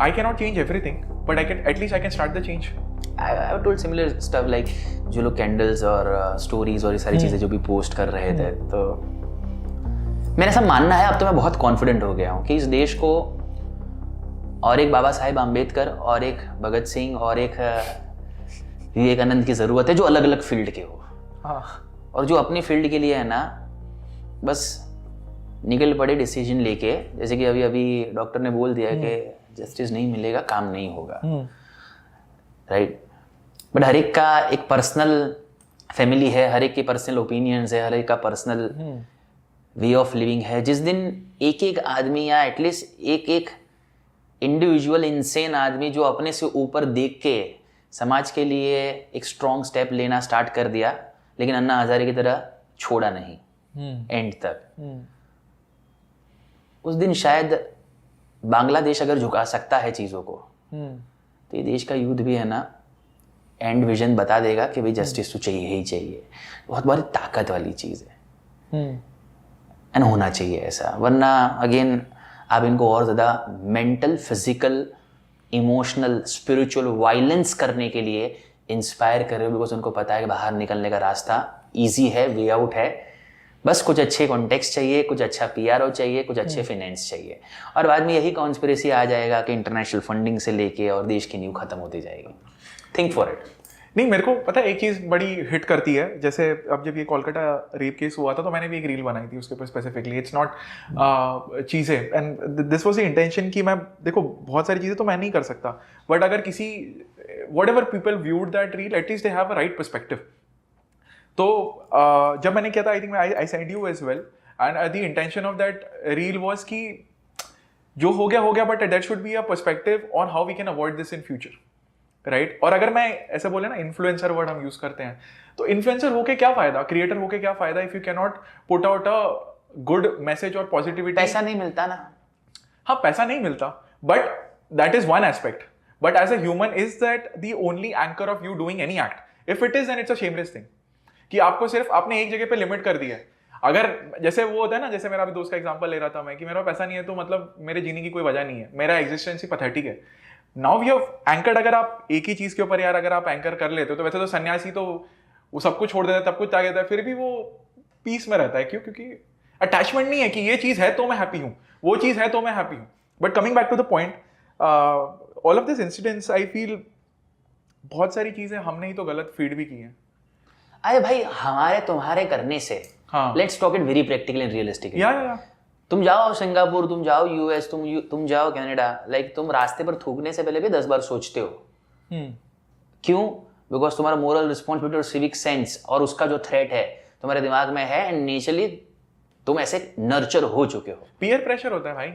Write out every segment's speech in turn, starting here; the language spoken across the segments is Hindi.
I cannot change everything, but at least I can start the change. I've told similar stuff like जो लोग कैंडल्स और स्टोरीज और ये सारी चीज़ें जो भी पोस्ट कर रहे थे, तो मेरा ऐसा मानना है, अब तो मैं बहुत कॉन्फिडेंट हो गया हूँ कि इस देश को और एक बाबा साहेब आम्बेडकर और एक भगत सिंह और एक विवेकानंद की ज़रूरत है जो अलग अलग फील्ड के हो। हाँ। और जो अपनी फील्ड के लिए है ना, बस निकल पड़े डिसीजन लेके, जैसे कि अभी डॉक्टर ने बोल दिया कि जस्टिस नहीं मिलेगा, काम नहीं होगा, राइट। बट हर एक का एक पर्सनल फैमिली है, हर एक के पर्सनल ओपिनियंस है, हर एक का पर्सनल वे ऑफ लिविंग है। जिस दिन एक एक आदमी या एटलीस्ट एक एक इंडिविजुअल इंसेन आदमी जो अपने से ऊपर देख के समाज के लिए एक स्ट्रॉन्ग स्टेप लेना स्टार्ट कर दिया, लेकिन अन्ना हजारे की तरह छोड़ा नहीं एंड तक, उस दिन शायद बांग्लादेश अगर झुका सकता है चीज़ों को, तो ये देश का यूथ भी है ना एंड विजन बता देगा कि भाई जस्टिस तो चाहिए ही चाहिए। बहुत बड़ी ताकत वाली चीज़ है एंड होना चाहिए ऐसा, वरना अगेन आप इनको और ज़्यादा mental, physical, emotional, spiritual violence करने के लिए इंस्पायर कर रहे हो, बिकॉज उनको पता है कि बाहर निकलने का रास्ता ईजी है, वे आउट है, बस कुछ अच्छे कॉन्टेक्स्ट चाहिए, कुछ अच्छा पीआरओ चाहिए, कुछ अच्छे फाइनेंस चाहिए, और बाद में यही कॉन्स्पिरेसी आ जाएगा कि इंटरनेशनल फंडिंग से लेके और देश की नींव खत्म होती जाएगी। Think for it. नहीं, मेरे को पता है एक चीज़ बड़ी हिट करती है, जैसे अब जब ये कोलकाता रेप केस हुआ था तो मैंने भी एक रील बनाई थी उसके ऊपर स्पेसिफिकली। इट्स नॉट चीज़ें, and this was the intention कि मैं, देखो बहुत सारी चीज़ें तो मैं नहीं कर सकता, बट अगर किसी whatever people viewed that reel, at least they have a right perspective. तो जब मैंने किया था, I think I send you as well, and the intention of that reel was कि जो हो गया, but that should be a perspective on how we can avoid this in future, right. और अगर मैं ऐसे बोले ना, इन्फ्लुएंसर वर्ड हम यूज करते हैं, तो इन्फ्लुएंसर होके क्या फायदा, क्रिएटर होके क्या फायदा if you can not put out a good message और पॉजिटिविटी। पैसा नहीं मिलता ना। हाँ, पैसा नहीं मिलता, but that is one aspect, but as a human is that the only anchor of you doing any act? If it is, then it's a shameless thing कि आपको सिर्फ आपने एक जगह पे लिमिट कर दिया है। अगर जैसे वो होता है ना, जैसे मेरा अभी दोस्त का एग्जांपल ले रहा था मैं, कि मेरा पैसा नहीं है तो मतलब मेरे जीने की कोई वजह नहीं है, मेरा एग्जिस्टेंस ही पैथेटिक है। नाउ वी हैव एंकर्ड, अगर आप एक ही चीज के ऊपर यार अगर आप एंकर कर लेते हो, तो वैसे तो सन्यासी तो वो सब कुछ छोड़ देता है, तब कुछ त्याग देता है, फिर भी वो पीस में रहता है। क्यों? क्योंकि अटैचमेंट नहीं है कि ये चीज है तो मैं हैप्पी हूँ, वो चीज है तो मैं हैप्पी हूँ। But coming back to the point, all of this incidents, I feel बहुत सारी चीजें हमने ही तो गलत फीड भी की हैं। अरे भाई, हमारे तुम्हारे करने से, हाँ, let's talk it very practical and realistic. या तुम जाओ सिंगापुर, तुम जाओ यूएस, तुम जाओ कनाडा, लाइक तुम रास्ते पर थूकने से पहले भी 10 बार सोचते हो। क्यों? बिकॉज तुम्हारा मोरल रिस्पॉन्सिबिलिटी और सिविक सेंस और उसका जो थ्रेट है तुम्हारे दिमाग में है, एंड नेचुरली तुम ऐसे नर्चर हो चुके हो। पीयर प्रेशर होता है भाई।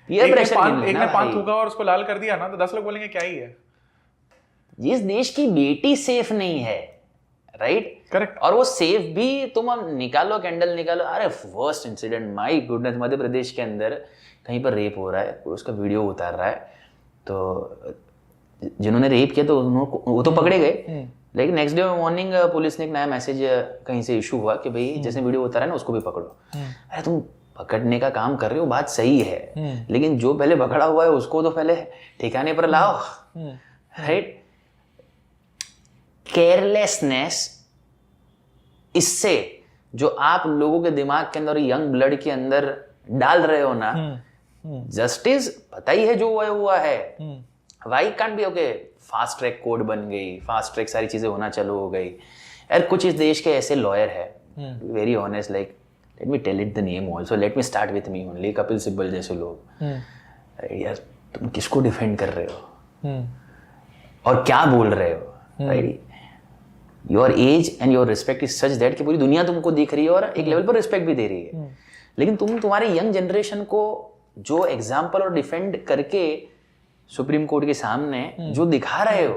पीयर प्रेशर, एक ने पान थूका और उसको लाल कर दिया ना, तो 10 लोग बोलेंगे क्या ही है, जिस देश की बेटी सेफ नहीं है, राइट, करेक्ट। और वो सेफ भी तुम अब निकालो, कैंडल निकालो। अरे worst incident, my goodness, Madhya Pradesh के अंदर कहीं पर रेप हो रहा है, उसका वीडियो उतार रहा है, तो जिन्होंने रेप किया तो वो तो पकड़े गए, लेकिन नेक्स्ट डे मॉर्निंग पुलिस ने एक नया मैसेज कहीं से इशू हुआ कि भाई जिसने वीडियो उतारा है ना उसको भी पकड़ो। अरे तुम पकड़ने का काम कर रहे हो, बात सही है, लेकिन जो पहले पकड़ा हुआ है उसको तो पहले ठिकाने पर लाओ, राइट। केयरलेसनेस, इससे जो आप लोगों के दिमाग के अंदर, यंग ब्लड के अंदर डाल रहे हो ना, जस्टिस पता ही है जो हुआ है, why can't be okay. Fast track court बन गई, फास्ट ट्रैक सारी चीजें होना चालू हो गई। यार कुछ इस देश के ऐसे लॉयर है, very honest, like let me tell it the name also, let me start with me only, Kapil Sibal जैसे लोग। यार तुम किसको डिफेंड कर रहे हो और क्या बोल रहे हो, right. Your age and your respect is such that कि पूरी दुनिया तुमको देख रही है और एक लेवल पर रिस्पेक्ट भी दे रही है, लेकिन तुम तुम्हारे यंग जनरेशन को जो एग्जाम्पल और डिफेंड करके सुप्रीम कोर्ट के सामने जो दिखा रहे हो,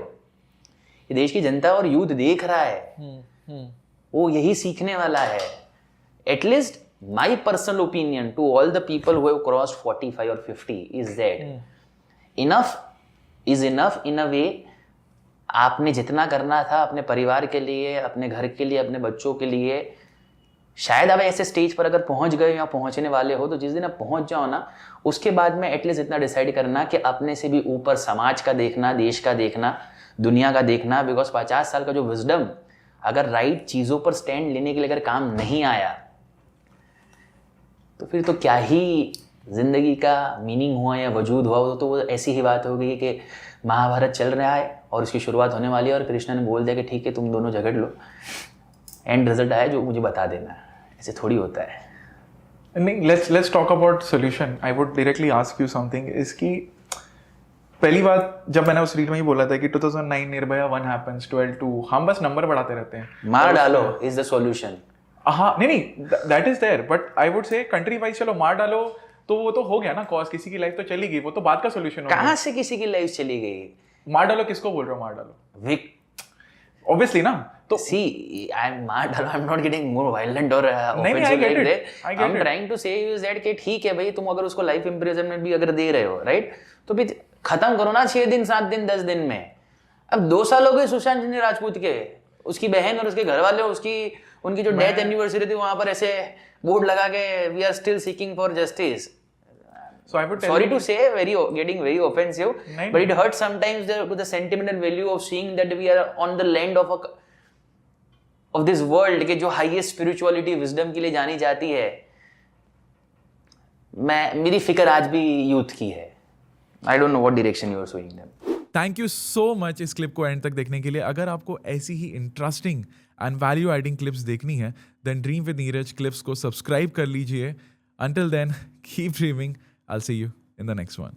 ये देश की जनता और यूथ देख रहा है, वो यही सीखने वाला है। At least my personal opinion to all the people who have crossed 45 और 50 is that enough is enough in a way. आपने जितना करना था अपने परिवार के लिए, अपने घर के लिए, अपने बच्चों के लिए, शायद आप ऐसे स्टेज पर अगर पहुंच गए या पहुंचने वाले हो, तो जिस दिन आप पहुंच जाओ ना, उसके बाद में एटलीस्ट इतना डिसाइड करना कि अपने से भी ऊपर समाज का देखना, देश का देखना, दुनिया का देखना। बिकॉज 50 साल का जो विजडम अगर राइट चीज़ों पर स्टैंड लेने के लिए अगर काम नहीं आया, तो फिर तो क्या ही जिंदगी का मीनिंग हुआ या वजूद हुआ। तो वो ऐसी ही बात हो गई कि महाभारत चल रहा है और उसकी शुरुआत होने वाली है और कृष्ण ने बोल दिया कि ठीक है तुम दोनों झगड़ लो, एंड रिजल्ट आया जो मुझे बता देना। ऐसे थोड़ी होता है। नहीं, let's talk about solution. I would directly ask you something. इसकी पहली बात, जब मैंने उस रील में ही बोला था कि 2009 निर्भया 1 happens, 12 2, हम बस नंबर बढ़ाते रहते हैं। मार डालो इज द सॉल्यूशन। हाँ, नहीं, that is there, but I would say country wise चलो मार डालो, तो वो तो हो गया ना कॉज, किसी की लाइफ तो चली गई, वो तो बात का सोल्यूशन हो गया। कहाँ से किसी की लाइफ चली गई? मार डालो किसको बोल रहे हो मार डालो? विक ऑब्वियसली ना, तो see I'm not I'm not getting more violent or नहीं, I offensive get like it. that. I get I'm it. trying to say is that कि ठीक है भाई, तुम अगर उसको लाइफ इम्प्रिजनमेंट भी अगर दे रहे हो, राइट, तो फिर खत्म करो ना 6 दिन 7 दिन 10 दिन में। अब 2 साल हो गए सुशांत सिंह राजपूत के, उसकी बहन और उसके घर वाले, उनकी जो डेथ एनिवर्सरी थी वहां पर ऐसे बोर्ड लगा के we are still seeking for justice. So I would tell Sorry you, to say, getting very offensive, नहीं, but it hurts sometimes to the sentimental value of seeing that we are on the land of this world के जो highest spirituality wisdom के लिए जानी जाती है। मेरी फिक्र आज भी यूथ की है। I don't know what direction you are showing them. Thank you so much इस क्लिप को एंड तक देखने के लिए। अगर आपको ऐसी ही interesting and value adding clips देखनी है, then dream with Neeraj clips को सब्सक्राइब कर लीजिए। Until then, keep dreaming. I'll see you in the next one.